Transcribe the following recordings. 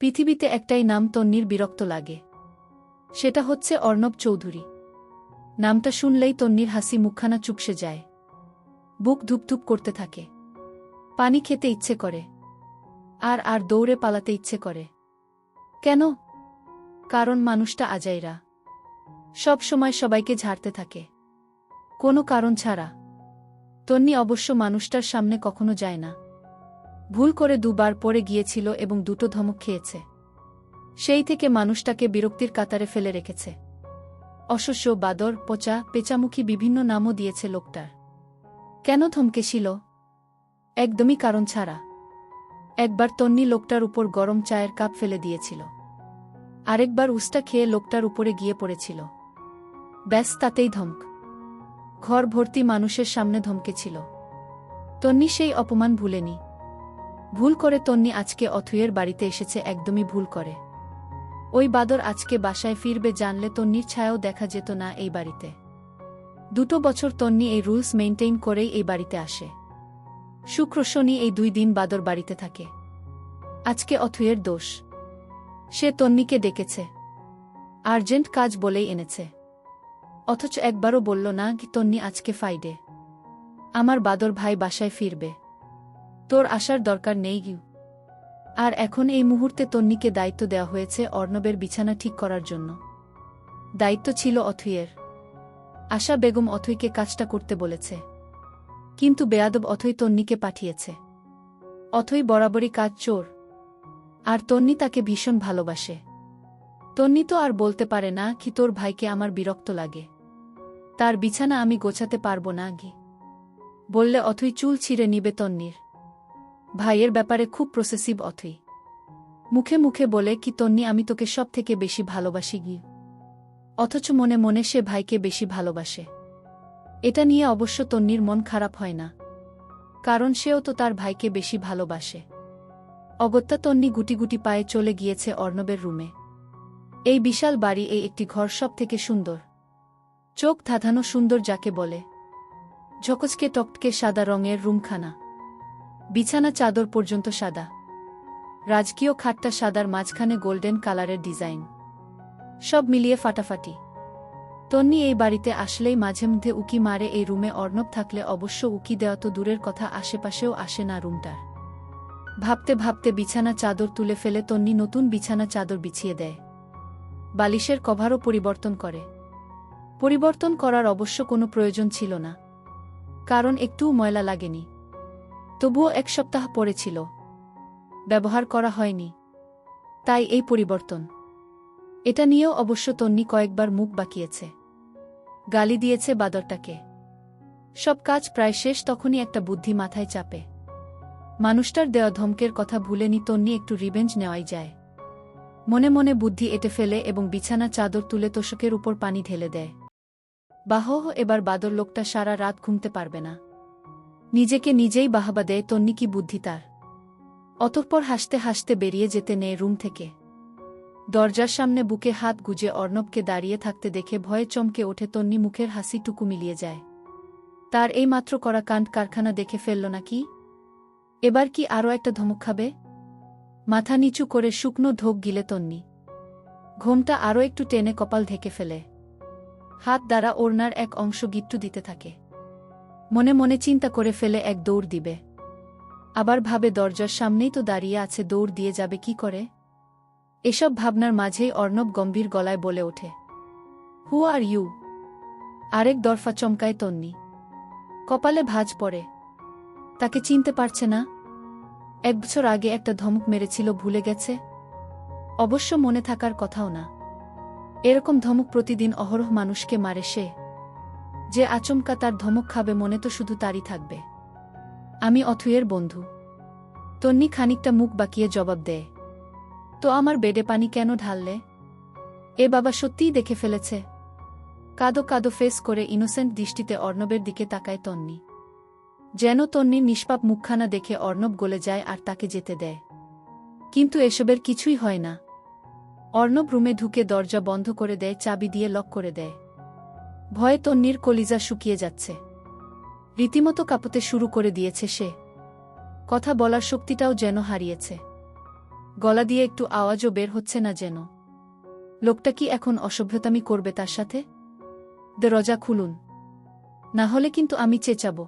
পৃথিবীতে একটাই নাম তন্নির বিরক্ত লাগে। সেটা হচ্ছে অর্ণব চৌধুরী। নামটা শুনলেই তন্নির হাসি মুখখানা চুপসে যায়। বুক ধুপধুপ করতে থাকে। পানি খেতে ইচ্ছে করে। আর দৌড়ে পালাতে ইচ্ছে করে। কেন? কারণ মানুষটা আজাইরা। সব সময় সবাইকে ঝাড়তে থাকে, কোনো কারণ ছাড়া। তন্নি অবশ্য মানুষটার সামনে কখনো যায় না। ভুল করে দুবার পড়ে গিয়েছিল এবং দুটো ধমক খেয়েছে। সেই থেকে মানুষটাকে বিরক্তির কাতারে ফেলে রেখেছে। অশস্য, বাদর, পচা, পেঁচামুখী বিভিন্ন নামও দিয়েছে লোকটার। কেন ধমকেছিল? একদমই কারণ ছাড়া। একবার তন্নি লোকটার উপর গরম চায়ের কাপ ফেলে দিয়েছিল। আরেকবার উস্টা খেয়ে লোকটার উপরে গিয়ে পড়েছিল। ব্যাস, তাতেই ধমক। ঘর ভর্তি মানুষের সামনে ধমকেছিল। তন্নি সেই অপমান ভুলেনি। ভুল করে তন্নি আজকে অথৈয়ের বাড়িতে এসেছে, একদমই ভুল করে। ওই বাদর আজকে বাসায় ফিরবে জানলে তন্নির ছায়াও দেখা যেত না এই বাড়িতে। 2 বছর তন্নি এই রুলস মেইনটেইন করেই এই বাড়িতে আসে। শুক্র শনি এই 2 দিন বাদর বাড়িতে থাকে। আজকে অথৈয়ের দোষ। সে তন্নিকে ডেকেছে, আর্জেন্ট কাজ বলেই এনেছে। অথচ একবারও বলল না কি তন্নি আজকে ফ্রাইডে, আমার বাদর ভাই বাসায় ফিরবে, তোর আসার দরকার নেই গিউ। আর এখন এই মুহূর্তে তন্নিকে দায়িত্ব দেওয়া হয়েছে অর্ণবের বিছানা ঠিক করার জন্য। দায়িত্ব ছিল অথৈয়ের। আশা বেগম অথৈকে কাজটা করতে বলেছে, কিন্তু বেয়াদব অথৈ তন্নিকে পাঠিয়েছে। অথৈ বরাবরই কাজ চোর, আর তন্নি তাকে ভীষণ ভালোবাসে। তন্নি তো আর বলতে পারে না কি তোর ভাইকে আমার বিরক্ত লাগে, তার বিছানা আমি গোছাতে পারবো না গি। বললে অথৈ চুল ছিঁড়ে নিবে তন্নির। ভাইয়ের ব্যাপারে খুব প্রসেসিভ অথৈ। মুখে মুখে বলে কি তন্নি আমি তোকে সব থেকে বেশি ভালোবাসি গি, অথচ মনে মনে সে ভাইকে বেশি ভালোবাসে। এটা নিয়ে অবশ্য তন্নির মন খারাপ হয় না, কারণ সেও তো তার ভাইকে বেশি ভালোবাসে। অগত্যা তন্নি গুটি গুটি পায়ে চলে গিয়েছে অর্ণবের রুমে। এই বিশাল বাড়ি, এই একটি ঘর সব থেকে সুন্দর। চোখ ধাঁধানো সুন্দর যাকে বলে। ঝকচকে টকটকে সাদা রঙের রুমখানা। বিছানা চাদর পর্যন্ত সাদা। রাজকীয় খাটটা সাদার মাঝখানে গোল্ডেন কালারের ডিজাইন। সব মিলিয়ে ফাটাফাটি। তন্নি এই বাড়িতে আসলেই মাঝে মধ্যে উকি মারে এই রুমে। অর্ণব থাকলে অবশ্য উকি দেওয়া তো দূরের কথা, আশেপাশেও আসে না রুমটার। ভাবতে ভাবতে বিছানা চাদর তুলে ফেলে তন্নি নতুন বিছানা চাদর বিছিয়ে দেয়। বালিশের কভারও পরিবর্তন করে। পরিবর্তন করার অবশ্য কোনো প্রয়োজন ছিল না, কারণ একটুও ময়লা লাগেনি। তবুও 1 সপ্তাহ পড়েছিল, ব্যবহার করা হয়নি, তাই এই পরিবর্তন। এটা নিয়েও অবশ্য তন্নি কয়েকবার মুখ বাঁকিয়েছে, গালি দিয়েছে বাদরটাকে। সব কাজ প্রায় শেষ, তখনই একটা বুদ্ধি মাথায় চাপে। মানুষটার দেওয়া ধমকের কথা ভুলেনি তন্নি, একটু রিভেঞ্জ নেওয়াই যায়। মনে মনে বুদ্ধি এঁটে ফেলে এবং বিছানা চাদর তুলে তোশকের উপর পানি ঢেলে দেয়। বাহ, এবার বাদর লোকটা সারা রাত ঘুমতে পারবে না। নিজেকে নিজেই বাহাবা দেয় তন্নি, কি বুদ্ধি তার। অতঃপর হাসতে হাসতে বেরিয়ে যেতে নেয় রুম থেকে। দরজার সামনে বুকে হাত গুজে অর্ণবকে দাঁড়িয়ে থাকতে দেখে ভয়ে চমকে ওঠে তন্নি, মুখের হাসিটুকু মিলিয়ে যায়। তার এই মাত্র করা কাণ্ড কারখানা দেখে ফেলল নাকি? এবার কি আরও একটা ধমক খাবে? মাথা নিচু করে শুকনো ঢোক গিলে তন্নি। ঘোমটা আরও একটু টেনে কপাল ঢেকে ফেলে। হাত দ্বারা ওড়নার এক অংশ গিট্টু দিতে থাকে। মনে মনে চিন্তা করে ফেলে এক দৌড় দিবে। আবার ভাবে দরজার সামনেই তো দাঁড়িয়ে আছে, দৌড় দিয়ে যাবে কি করে? এসব ভাবনার মাঝেই অর্ণব গম্ভীর গলায় বলে ওঠে, হু আর ইউ? আরেক দরফা চমকায় তন্নি। কপালে ভাঁজ পড়ে। তাকে চিনতে পারছে না। 1 বছর আগে একটা ধমক মেরেছিল, ভুলে গেছে? অবশ্য মনে থাকার কথাও না। এরকম ধমক প্রতিদিন অহরহ মানুষকে মারে সে। যে আচমকা তার ধমক খাবে মনে তো শুধু তারই থাকবে, আমি অথৈয়ের বন্ধু। তন্নি খানিকটা মুখ বাঁকিয়ে জবাব দেয়, তো আমার বেডে পানি কেন ঢাললে? এ বাবা, সত্যিই দেখে ফেলেছে। কাদো কাদো ফেস করে ইনোসেন্ট দৃষ্টিতে অর্ণবের দিকে তাকায় তন্নি। যেন তন্নির নিষ্পাপ মুখখানা দেখে অর্ণব গলে যায় আর তাকে যেতে দেয়। কিন্তু এসবের কিছুই হয় না। অর্ণব রুমে ঢুকে দরজা বন্ধ করে দেয়, চাবি দিয়ে লক করে দেয়। ভয়ে তন্নির কলিজা শুকিয়ে যাচ্ছে। রীতিমতো কাঁপতে শুরু করে দিয়েছে সে। কথা বলার শক্তিটাও যেন হারিয়েছে। গলা দিয়ে একটু আওয়াজও বের হচ্ছে না যেন। লোকটা কি এখন অসভ্যতামি করবে তার সাথে? দরজা খুলুন, না হলে কিন্তু আমি চেঁচাবো,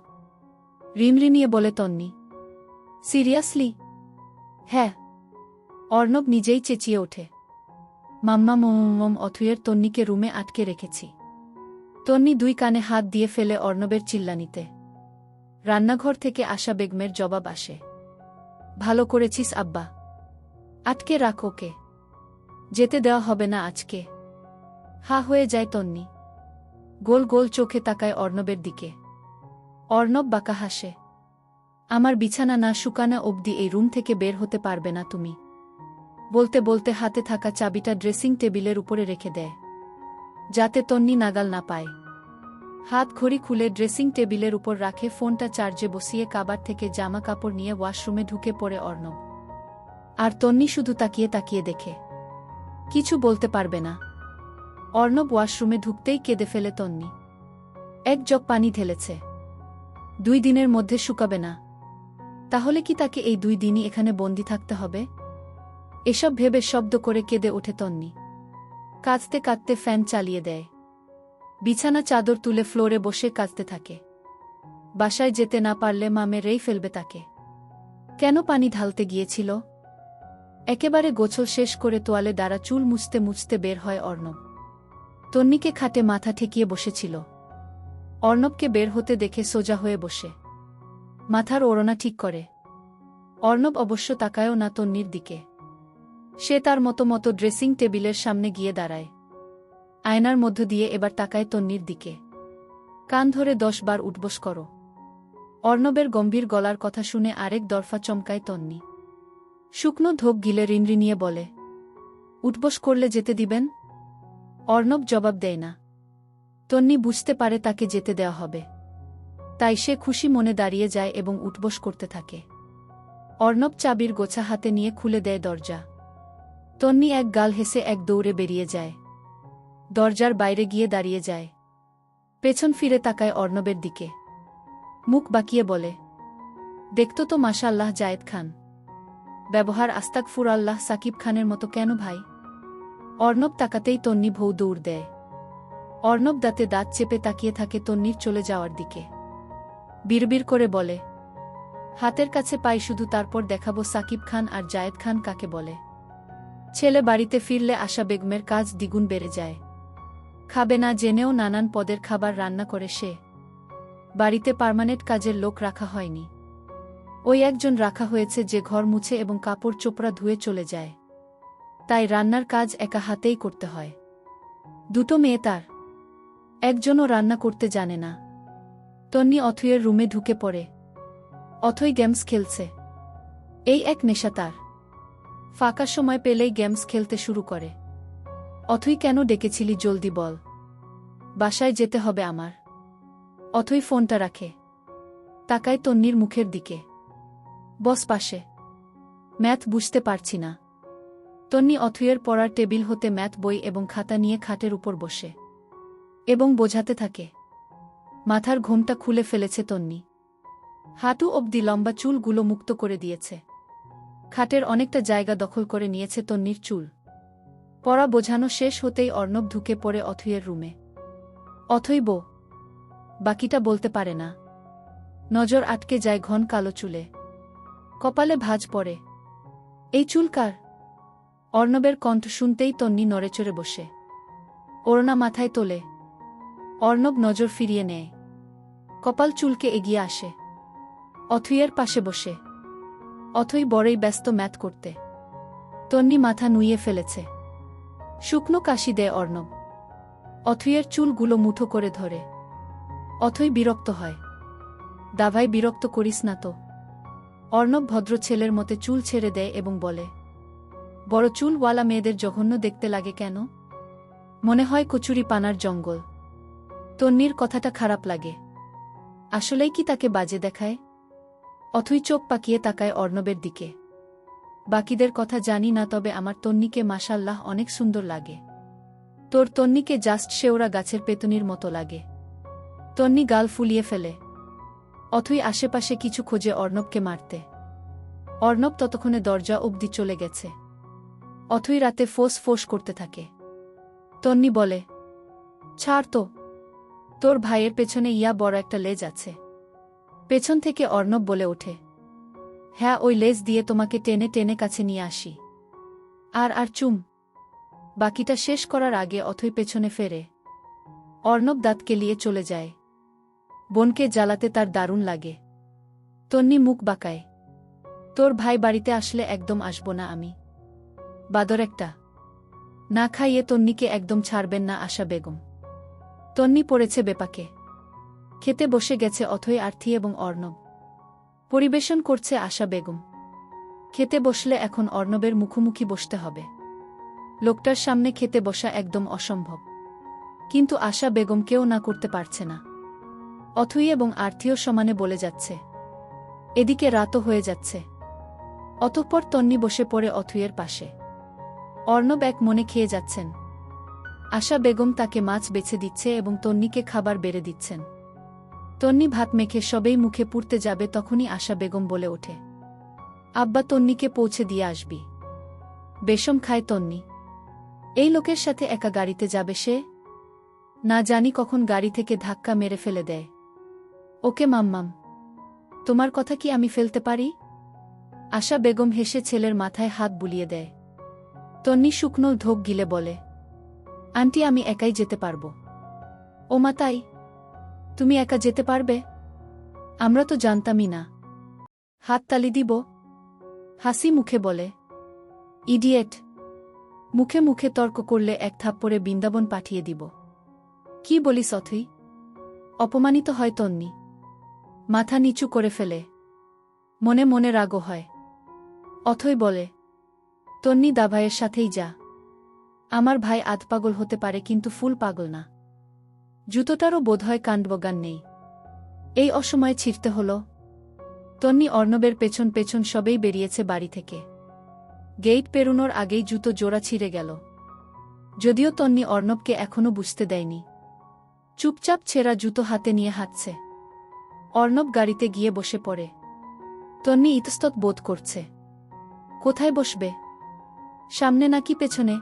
রিমরিমিয়ে বলে তন্নি। সিরিয়াসলি? হ্যাঁ। অর্ণব নিজেই চেঁচিয়ে ওঠে। মাম্মা মম অথুয়ের তন্নিকে রুমে আটকে রেখেছি। তন্নি দুই কানে হাত দিয়ে ফেলে অর্ণবের চিল্লানিতে। রান্নাঘর থেকে আশা বেগমের জবাব আসে। ভালো করেছিস আব্বা, আটকে রাখ ওকে, যেতে দেওয়া হবে না আজকে। হা হয়ে যায় তন্নি, গোল গোল চোখে তাকায় অর্ণবের দিকে। অর্ণব বাঁকা হাসে। আমার বিছানা না শুকানা অবধি এই রুম থেকে বের হতে পারবে না তুমি, বলতে বলতে হাতে থাকা চাবিটা ড্রেসিং টেবিলের উপরে রেখে দেয়, যাতে তন্নি নাগাল না পায়। হাত ঘড়ি খুলে ড্রেসিং টেবিলের উপর রাখে, ফোনটা চার্জে বসিয়ে কাবার থেকে জামা কাপড় নিয়ে ওয়াশরুমে ঢুকে পড়ে অর্ণব। আর তন্নি শুধু তাকিয়ে তাকিয়ে দেখে, কিছু বলতে পারবে না। অর্ণব ওয়াশরুমে ঢুকতেই কেঁদে ফেলে তন্নি। এক জগ পানি ঢেলেছে, 2 দিনের মধ্যে শুকাবে না। তাহলে কি তাকে এই 2 দিনই এখানে বন্দি থাকতে হবে? এসব ভেবে শব্দ করে কেঁদে ওঠে তন্নি। কাঁদতে কাঁদতে ফ্যান চালিয়ে দেয়। বিছানা চাদর তুলে ফ্লোরে বসে কাঁদতে থাকে। বাসায় যেতে না পারলে মা মেরেই ফেলবে তাকে। কেন পানি ঢালতে গিয়েছিল? একেবারে গোছল শেষ করে তোয়ালে দ্বারা চুল মুছতে মুছতে বের হয় অর্ণব। তন্নিকে খাটে মাথা ঠেকিয়ে বসেছিল। অর্ণবকে বের হতে দেখে সোজা হয়ে বসে মাথার ওড়না ঠিক করে। অর্ণব অবশ্য তাকায়ও না তন্নির দিকে। সে তার মতো মতো ড্রেসিং টেবিলের সামনে গিয়ে দাঁড়ায়। আয়নার মধ্য দিয়ে এবার তাকায় তন্নির দিকে। কান ধরে 10 বার উঠবস করো। অর্ণবের গম্ভীর গলার কথা শুনে আরেক দরফা চমকায় তন্নি। শুকনো ঢোক গিলে রিনরিনিয়ে বলে, উঠবস করলে যেতে দিবেন? অর্ণব জবাব দেয় না। তন্নি বুঝতে পারে তাকে যেতে দেওয়া হবে, তাই সে খুশি মনে দাঁড়িয়ে যায় এবং উঠবস করতে থাকে। অর্ণব চাবির গোছা হাতে নিয়ে খুলে দেয় দরজা। তন্নি এক গাল হেসে এক দৌড়ে বেরিয়ে যায়। দরজার বাইরে গিয়ে দাঁড়িয়ে যায়। পেছন ফিরে তাকায় অর্ণবের দিকে। মুখ বাঁকিয়ে বলে, দেখতো তো মাশাআল্লাহ জায়েদ খান। ব্যবহার আস্তাগফুরুল্লাহ সাকিব খানের মতো কেন ভাই? অর্ণব তাকাতেই তন্নি ভৌ দৌড় দেয়। অর্ণব দাঁতে দাঁত চেপে তাকিয়ে থাকে তন্নির চলে যাওয়ার দিকে। বিড়বিড় করে বলে, হাতের কাছে পাই শুধু, তারপর দেখাবো সাকিব খান আর জায়েদ খান কাকে বলে। ছেলে বাড়িতে ফিরলে আশা বেগমের কাজ দ্বিগুণ বেড়ে যায়। খাবে না জেনেও নানান পদের খাবার রান্না করে সে। বাড়িতে পার্মানেন্ট কাজের লোক রাখা হয়নি, ওই একজন রাখা হয়েছে যে ঘর মুছে এবং কাপড় চোপড়া ধুয়ে চলে যায়। তাই রান্নার কাজ একা হাতেই করতে হয়। 2টো মেয়ে তার, একজনও রান্না করতে জানে না। তন্নি অথৈয়ের রুমে ঢুকে পড়ে। অথৈ গেমস খেলছে, এই এক নেশা তার। ফাঁকা সময় পেলেই গেমস খেলতে শুরু করে। অথৈ কেন ডেকেছিলি জলদি বল, বাসায় যেতে হবে আমার। অথৈ ফোনটা রাখে, তাকায় তন্নির মুখের দিকে। বস পাশে। ম্যাথ বুঝতে পারছি না। তন্নি অথৈয়ের পড়ার টেবিল হতে ম্যাথ বই এবং খাতা নিয়ে খাটের উপর বসে এবং বোঝাতে থাকে। মাথার ঘোমটা খুলে ফেলেছে তন্নি। হাঁটু অবধি লম্বা চুলগুলো মুক্ত করে দিয়েছে। খাটের অনেকটা জায়গা দখল করে নিয়েছে তন্নির চুল। পড়া বোঝানো শেষ হতেই অর্ণব ঢুকে পড়ে অথৈয়ের রুমে। অথৈ বউ, বাকিটা বলতে পারে না। নজর আটকে যায় ঘন কালো চুলে। কপালে ভাঁজ পড়ে। এই চুল কার? অর্ণবের কণ্ঠ শুনতেই তন্নি নড়েচড়ে বসে ওড়না মাথায় তোলে। অর্ণব নজর ফিরিয়ে নেয়। কপাল চুলকে এগিয়ে আসে। অথৈয়ের পাশে বসে। অথৈ বড়ই ব্যস্ত ম্যাথ করতে। তন্নি মাথা নুইয়ে ফেলেছে। শুকনো কাশি দেয় অর্ণব। অথৈয়ের চুলগুলো মুঠো করে ধরে। অথৈ বিরক্ত হয়। দাভাই বিরক্ত করিস না তো। অর্ণব ভদ্র ছেলের মতে চুল ছেড়ে দেয় এবং বলে, বড় চুলওয়ালা মেয়েদের জঘন্য দেখতে লাগে কেন? মনে হয় কচুরি পানার জঙ্গল। তন্নির কথাটা খারাপ লাগে। আসলেই কি তাকে বাজে দেখায়? অথৈ চোখ পাকিয়ে তাকায় অর্ণবের দিকে। বাকিদের কথা জানি না, তবে আমার তন্নিকে মাশাআল্লাহ অনেক সুন্দর লাগে। তোর তন্নিকে জাস্ট শেওড়া গাছের পেতনির মতো লাগে। তন্নি গাল ফুলিয়ে ফেলে। অথৈ আশেপাশে কিছু খোঁজে অর্ণবকে মারতে। অর্ণব ততক্ষণে দরজা অবধি চলে গেছে। অথই রাতে ফোঁস ফোঁস করতে থাকে। তন্নি বলে, ছাড় তো, তোর ভাইয়ের পেছনে ইয়া বড় একটা লেজ আছে। পেছন থেকে অর্ণব বলে ওঠে, হ্যাঁ, ওই লেজ দিয়ে তোমাকে টেনে টেনে কাছে নিয়ে আসি। আর চুম। বাকিটা শেষ করার আগে অথই পেছনে ফেরে। অর্ণব দাঁত কেলিয়ে চলে যায়। বোনকে জ্বালাতে তার দারুণ লাগে। তন্নি মুখ বাঁকায়। তোর ভাই বাড়িতে আসলে একদম আসব না আমি। বাদর একটা। না খাইয়ে তন্নিকে একদম ছাড়বেন না আশা বেগম। তন্নি পড়েছে বেপাকে। খেতে বসে গেছে অথই, আর্থি এবং অর্ণব। পরিবেশন করছে আশা বেগম। খেতে বসলে এখন অর্ণবের মুখোমুখি বসতে হবে। লোকটার সামনে খেতে বসা একদম অসম্ভব। কিন্তু আশা বেগম কেউ না করতে পারছে না। অথই এবং আর্থিও সমানে বলে যাচ্ছে। এদিকে রাতও হয়ে যাচ্ছে। অতঃপর তন্নি বসে পড়ে অথইয়ের পাশে। অর্ণব এক মনে খেয়ে যাচ্ছেন। আশা বেগম তাকে মাছ বেছে দিচ্ছে এবং তন্নিকে খাবার বেড়ে দিচ্ছেন। তন্নি ভাত মেখে সবেই মুখে পুড়তে যাবে, তখনই আশা বেগম বলে ওঠে, আব্বা, তন্নিকে পৌঁছে দিয়ে আসবি। বেশম খায় তন্নি। এই লোকের সাথে একা গাড়িতে যাবে সে? না জানি কখন গাড়ি থেকে ধাক্কা মেরে ফেলে দেয়। ওকে মাম্মাম, তোমার কথা কি আমি ফেলতে পারি? আশা বেগম হেসে ছেলের মাথায় হাত বুলিয়ে দেয়। তন্নি শুকনো ঢোক গিলে বলে, আন্টি, আমি একাই যেতে পারব। ও মা, তাই? তুমি একা যেতে পারবে? আমরা তো জানতামই না। হাততালি দিব? হাসি মুখে বলে, ইডিয়েট। মুখে মুখে তর্ক করলে এক থাপ্পড়ে বৃন্দাবন পাঠিয়ে দিব। কি বলিস অথই? অপমানিত হয় তন্নি। মাথা নিচু করে ফেলে। মনে মনে রাগও হয়। অথই বলে, তন্নি, দাভাইয়ের সাথেই যা। আমার ভাই আধ পাগল হতে পারে কিন্তু ফুল পাগল না। জুতোটারও বোধহয় কাণ্ডজ্ঞান নেই। এই অসময়ে ছিঁড়তে হল। তন্নি অর্ণবের পেছন পেছন সবেই বেরিয়েছে বাড়ি থেকে। গেইট পেরুনোর আগেই জুতো জোড়া ছিঁড়ে গেল। যদিও তন্নি অর্ণবকে এখনও বুঝতে দেয়নি। চুপচাপ ছেঁড়া জুতো হাতে নিয়ে হাঁটছে। অর্ণব গাড়িতে গিয়ে বসে পড়ে। তন্নি ইতস্তত বোধ করছে। কোথায় বসবে? সামনে নাকি পেছনে?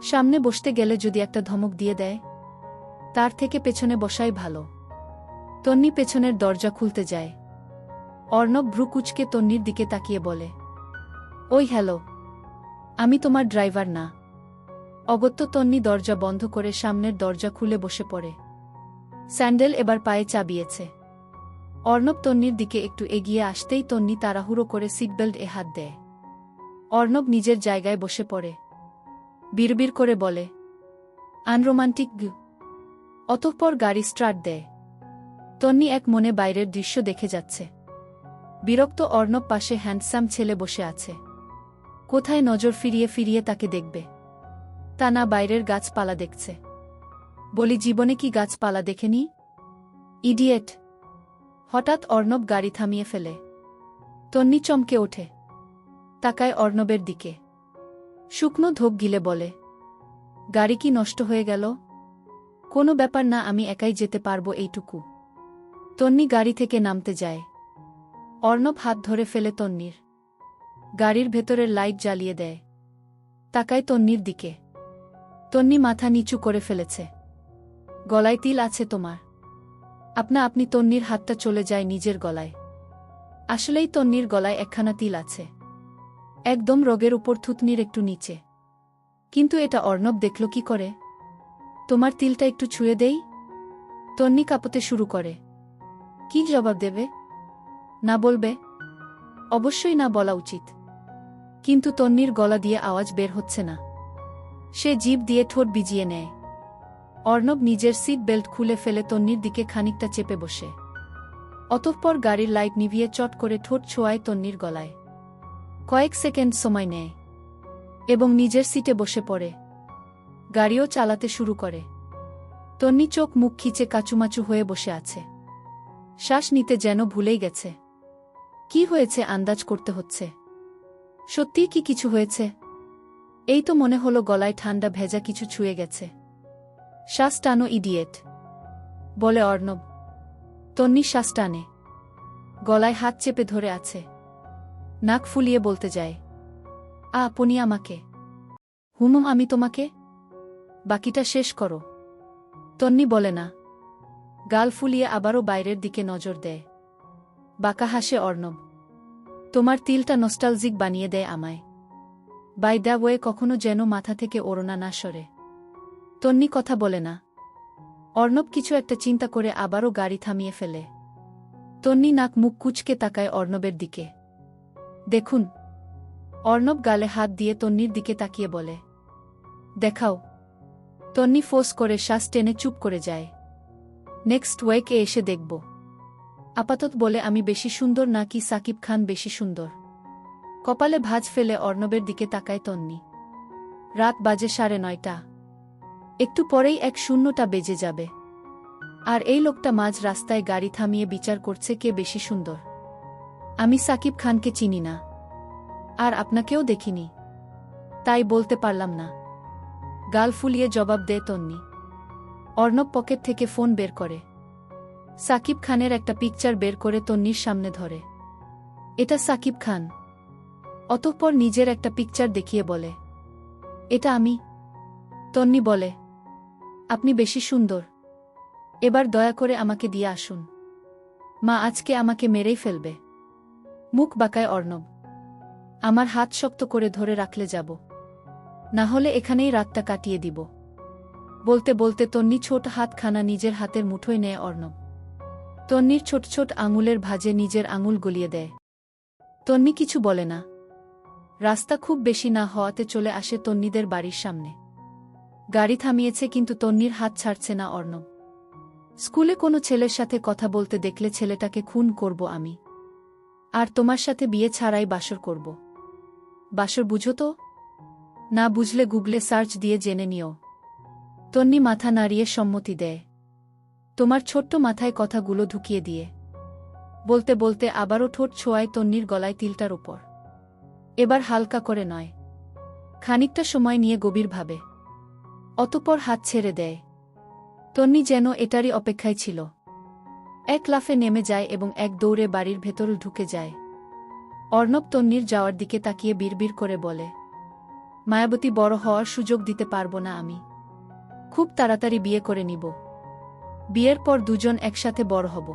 সামনে বসতে গেলে যদি একটা ধমক দিয়ে দেয়, তার থেকে পেছনে বসাই ভালো। তন্নি পেছনের দরজা খুলতে যায়। অর্ণব ভ্রু কুঁচকে তন্নির দিকে তাকিয়ে বলে, ওই হ্যালো, আমি তোমার ড্রাইভার না। অগত্য তন্নি দরজা বন্ধ করে সামনের দরজা খুলে বসে পড়ে। স্যান্ডেল এবার পায়ে চাবিয়েছে। অর্ণব তন্নির দিকে একটু এগিয়ে আসতেই তন্নি তাড়াহুড়ো করে সিটবেল্ট এ হাত দেয়। অর্ণব নিজের জায়গায় বসে পড়ে। বিড়বিড় করে বলে, আনরোমান্টিক গু। অতঃপর গাড়ি স্টার্ট দেয়। তন্নি এক মনে বাইরের দৃশ্য দেখে যাচ্ছে। বিরক্ত অর্ণব পাশে হ্যান্ডসাম ছেলে বসে আছে। কোথায় নজর ফিরিয়ে ফিরিয়ে তাকে দেখবে? তা না বাইরের গাছপালা দেখছে। বলি, জীবনে কি গাছপালা দেখেনি? ইডিয়েট। হঠাৎ অর্ণব গাড়ি থামিয়ে ফেলে। তন্নি চমকে ওঠে। তাকায় অর্ণবের দিকে। শুকনো ঢোক গিলে বলে, গাড়ি কি নষ্ট হয়ে গেল? কোনো ব্যাপার না, আমি একাই যেতে পারবো এইটুকু। তন্নি গাড়ি থেকে নামতে যায়। অর্ণব হাত ধরে ফেলে তন্নির। গাড়ির ভেতরের লাইট জ্বালিয়ে দেয়। তাকায় তন্নির দিকে। তন্নি মাথা নিচু করে ফেলেছে। গলায় তিল আছে তোমার? আপনা আপনি তন্নির হাতটা চলে যায় নিজের গলায়। আসলেই তন্নির গলায় একখানা তিল আছে। একদম রগের উপর, থুতনির একটু নিচে। কিন্তু এটা অর্ণব দেখল কি করে? তোমার তিলটা একটু ছুঁয়ে দেই? তন্নি কাঁপতে শুরু করে। কি জবাব দেবে? না বলবে? অবশ্যই না বলা উচিত। কিন্তু তন্নির গলা দিয়ে আওয়াজ বের হচ্ছে না। সে জিভ দিয়ে ঠোঁট ভিজিয়ে নেয়। অর্ণব নিজের সিট বেল্ট খুলে ফেলে তন্নির দিকে খানিকটা চেপে বসে। অতঃপর গাড়ির লাইট নিভিয়ে চট করে ঠোঁট ছোঁয়ায় তন্নির গলায়। কয়েক সেকেন্ড সময় নেয় এবং নিজের সিটে বসে পড়ে। গাড়িও চালাতে শুরু করে। তন্নি চোখ মুখ খিচে কাচুমাচু হয়ে বসে আছে। শ্বাস নিতে যেন ভুলেই গেছে। কি হয়েছে আন্দাজ করতে হচ্ছে। সত্যিই কি কিছু হয়েছে? এই তো মনে হলো গলায় ঠান্ডা ভেজা কিছু ছুঁয়ে গেছে। শ্বাস টানো ইডিয়েট, বলে অর্ণব। তন্নি শ্বাস টানে। গলায় হাত চেপে ধরে আছে। নাক ফুলিয়ে বলতে যায়, আপনি আমাকে? হুমুম আমি তোমাকে? বাকিটা শেষ করো। তন্নি বলে না। গাল ফুলিয়ে আবারও বাইরের দিকে নজর দেয়। বাঁকা হাসে অর্ণব। তোমার তিলটা নস্টালজিক বানিয়ে দেয় আমায়। বাই দ্য ওয়ে কখনো যেন মাথা থেকে ওড়না না সরে। তন্নি কথা বলে না। অর্ণব কিছু একটা চিন্তা করে আবারও গাড়ি থামিয়ে ফেলে। তন্নি নাক মুখ কুঁচকে তাকায় অর্ণবের দিকে। দেখুন। অর্ণব গালে হাত দিয়ে তন্নির দিকে তাকিয়ে বলে, দেখাও। তন্নি ফোর্স করে শ্বাস টেনে চুপ করে যায়। নেক্সট ওয়েকে এসে দেখব। আপাতত বলে আমি বেশি সুন্দর নাকি সাকিব খান বেশি সুন্দর? কপালে ভাঁজ ফেলে অর্ণবের দিকে তাকায় তন্নি। রাত বাজে 9:30। একটু পরেই 1:00টা বেজে যাবে। আর এই লোকটা মাঝ রাস্তায় গাড়ি থামিয়ে বিচার করছে কে বেশি সুন্দর। আমি সাকিব খানকে চিনি না। আর আপনাকেও দেখিনি। তাই বলতে পারলাম না। গাল ফুলিয়ে জবাব দেয় তন্নি। অর্ণব পকেট থেকে ফোন বের করে। সাকিব খানের একটা পিকচার বের করে তন্নির সামনে ধরে। এটা সাকিব খান। অতঃপর নিজের একটা পিকচার দেখিয়ে বলে, এটা আমি। তন্নি বলে, আপনি বেশি সুন্দর। এবার দয়া করে আমাকে দিয়ে আসুন। মা আজকে আমাকে মেরেই ফেলবে। মুখ বাঁকায় অর্ণব। আমার হাত শক্ত করে ধরে রাখলে যাব। না হলে এখানেই রাতটা কাটিয়ে দিব। বলতে বলতে তন্নি ছোট হাতখানা নিজের হাতের মুঠোয় নেয় অর্ণব। তন্নির ছোট ছোট আঙুলের ভাঁজে নিজের আঙুল গলিয়ে দেয়। তন্নি কিছু বলে না। রাস্তা খুব বেশি না হওয়াতে চলে আসে তন্নিদের বাড়ির সামনে। গাড়ি থামিয়েছে কিন্তু তন্নির হাত ছাড়ছে না অর্ণব। স্কুলে কোনো ছেলের সাথে কথা বলতে দেখলে ছেলেটাকে খুন করব আমি। আর তোমার সাথে বিয়ে ছাড়াই বাসর করব। বাসর বুঝো তো? না বুঝলে গুগলে সার্চ দিয়ে জেনে নিও। তন্নি মাথা নাড়িয়ে সম্মতি দেয়। তোমার ছোট্ট মাথায় কথাগুলো ঢুকিয়ে দিয়ে। বলতে বলতে আবারও ঠোঁট ছোঁয়ায় তন্নির গলায় তিলটার উপর। এবার হালকা করে নয়, খানিকটা সময় নিয়ে গভীরভাবে। অতঃপর হাত ছেড়ে দেয়। তন্নি যেন এটারই অপেক্ষায় ছিল। এক লাফে নেমে যায় এবং এক দৌড়ে বাড়ির ভেতর ঢুকে যায়। অর্ণব তন্নির যাওয়ার দিকে তাকিয়ে বিড়বিড় করে বলে, মায়াবতী বড় হওয়ার সুযোগ দিতে পারব না আমি। খুব তাড়াতাড়ি বিয়ে করে নিব। বিয়ের পর দুজন একসাথে বড় হব।